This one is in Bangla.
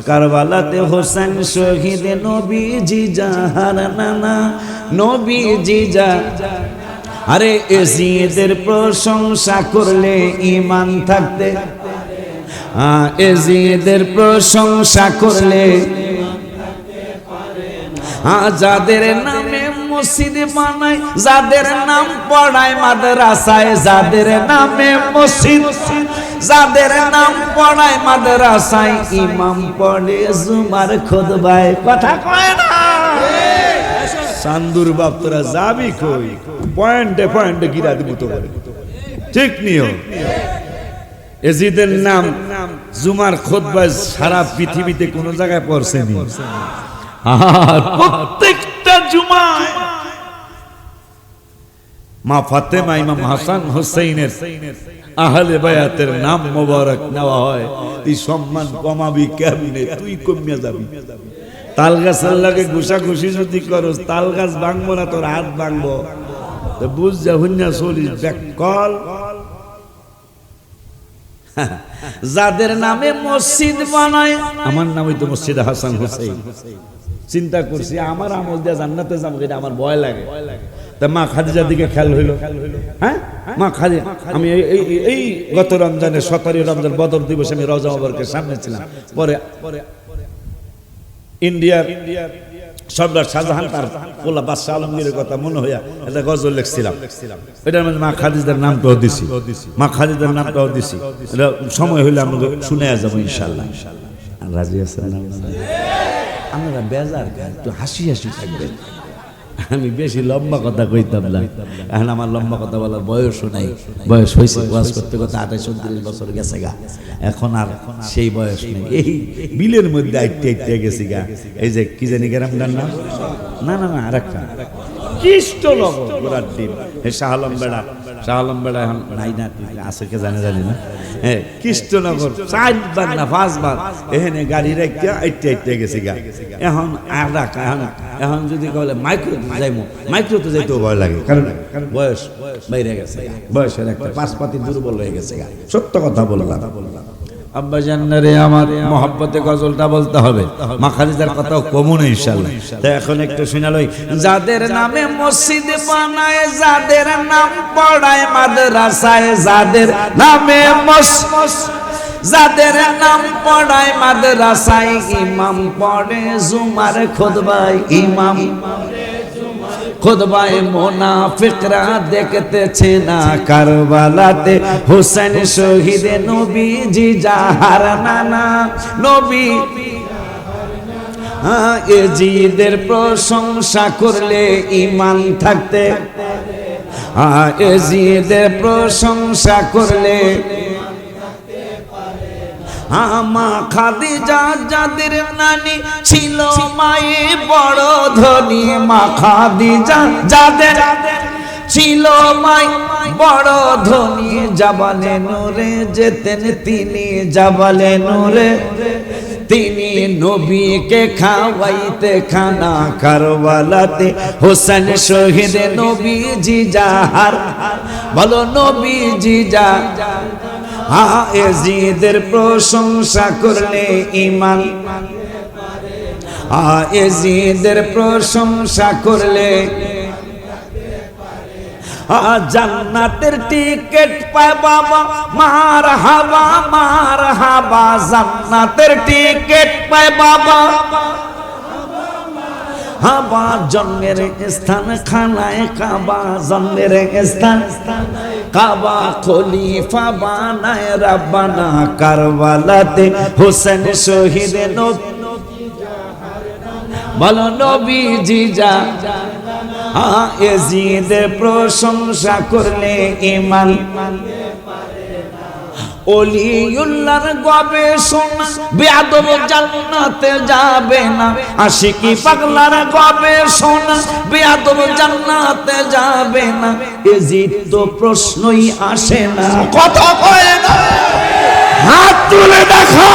কারবালাতে হোসেন শহীদ নবীজি জাহার নানা নবীজি যা আরে এজিদের প্রশংসা করলে ঈমান থাকতে এজিদের প্রশংসা করলে যাদের নামে মসজিদ বানায় যাদের নাম পড়ায় মাদ্রাসায় যাদের নামে মসজিদ যাদের নাম পড়ায় মাদ্রাসায় ইমাম পড়ে জুমার খুতবায় কথা কয় না চান্দুর বাপ তোরা যাবি কই পয়েন্টে পয়েন্টে গিরা দিব তো বলে ঠিক নিও এজিদের নাম জুমার খুতবায় সারা পৃথিবীতে কোন জায়গায় পড়ছে নি আর প্রত্যেকটা জুমায় মা ফাতেমা ইমাম হাসান হুসাইনের আহলে বায়াতের নাম মোবারক নেওয়া হয় তুই সম্মান কমাবি কেমনে তুই কমিয়া যাবি তাল গাছের লাগে ঘুষাঘুষি যদি করস তাল গাছ ভাঙবো না তোর হাত ভাঙবো তো বুঝ যা হুন্যা চলিস কল যাদের নামে মসজিদ বানায় আমার নাম হইতো মসজিদ হাসান হুসাইন চিন্তা করছি আমার আমল দিয়ে জান্নাতে যাবো এটা আমার ভয় লাগে তা মা খাদিজার দিকে খেয়াল হইলো হ্যাঁ মা খাদিজা আমি এই গত রমজানে 17 রমজান বদর দিবস আমি রওজা মুবারকের সামনে ছিলাম পরে ইন্ডিয়ার সম্রাট শাহজাহান তার পোলা বাদশাহ আলমগীরের কথা মনে হইয়া একটা গজল লিখছিলাম এটার মধ্যে মা খাদিজার নামটাও দিছি মা খাদিজার নামটাও দিছি এটা সময় হইলে আমরা শুনে যাবো ইনশাআল্লাহ রাজি আছেন না আমরা বেজার একটু হাসি হাসি থাকবেন আমি বেশি লম্বা কথা কইতাম না এখন আমার লম্বা কথা বলার বয়সও নাই বয়স হয়েছে ওয়াজ করতে করতে 28-29 বছর গেছে গা এখন আর সেই বয়স নেই এই বিলের মধ্যে আইতে আইতে গেছি গা এই যে কি জানি গ্রামটার নাম না না না আরেকটা কৃষ্ণনগর গোড়ার দিন এই শাহ আলম বেড়া এখন নাই না আছে কে জানে জানি না হ্যাঁ কৃষ্ণনগর 4 বার না 5 বার এখানে গাড়ি রেখে আইতে আইতে গেছি গা এখন আর এখন যদি বলে মাইক্রো যাইমু মাইক্রো তো যাইতেও ভয় লাগে কারণ বয়স বাইরে গেছে বয়সের একটা পাশপাতি দুর্বল হয়ে গেছে গা সত্য কথা বললাম আব্বা জান্নারে আমার মহব্বতে গজলটা বলতে হবে মা খাদিজার কথাও কমু না ইনশাআল্লাহ তো এখন একটু শুনালই যাদের নামে মসজিদ বানায় যাদের নাম পড়ায় মাদ্রাসায় যাদের নামে যাদের নাম পড়ায় মাদ্রাসায় ইমাম পড়ে জুমার খুতবায় ইমাম খুতবায় মুনাফিকরা দেখতেছে না কারবালাতে হোসেন শহীদ নবীজি জাহার নানা নবী এজিদের প্রশংসা করলে ঈমান থাকতে এজিদের প্রশংসা করলে মা খাদিজা যাদের নানি ছিল মায়ে বড় ধনী মা খাদিজা যাদের ছিল মাই বড় ধনী জাবালে নূরে যেতেন তিনি জাবালে নূরে তিনি নবীকে খাওয়াইতে খানা কারবালাতে হোসেন শহীদ নবীজি জাহার বলো নবীজি যা এজিদের প্রশংসা করলে ঈমান এজিদের প্রশংসা করলে জান্নাতের টিকিট পায় বাবা মারহাবা জান্নাতের টিকিট পায় বাবা হাবা জন্মের স্থান খানায় কাবা জন্মের স্থান কাবা খলিফা বানায় রাব্বানা কারবালাতে হোসেন শহীদ বলো নবীজি যা এজিদের প্রশংসা করলে ঈমান ওলিউল্লাহর গবেষণা বেয়াদব জান্নাতে যাবে না আশিকি পাগলার গবেষণা বেয়াদব জান্নাতে যাবে না এজিদ তো প্রশ্নই আসে না কথা কয় না হাত তুলে দেখো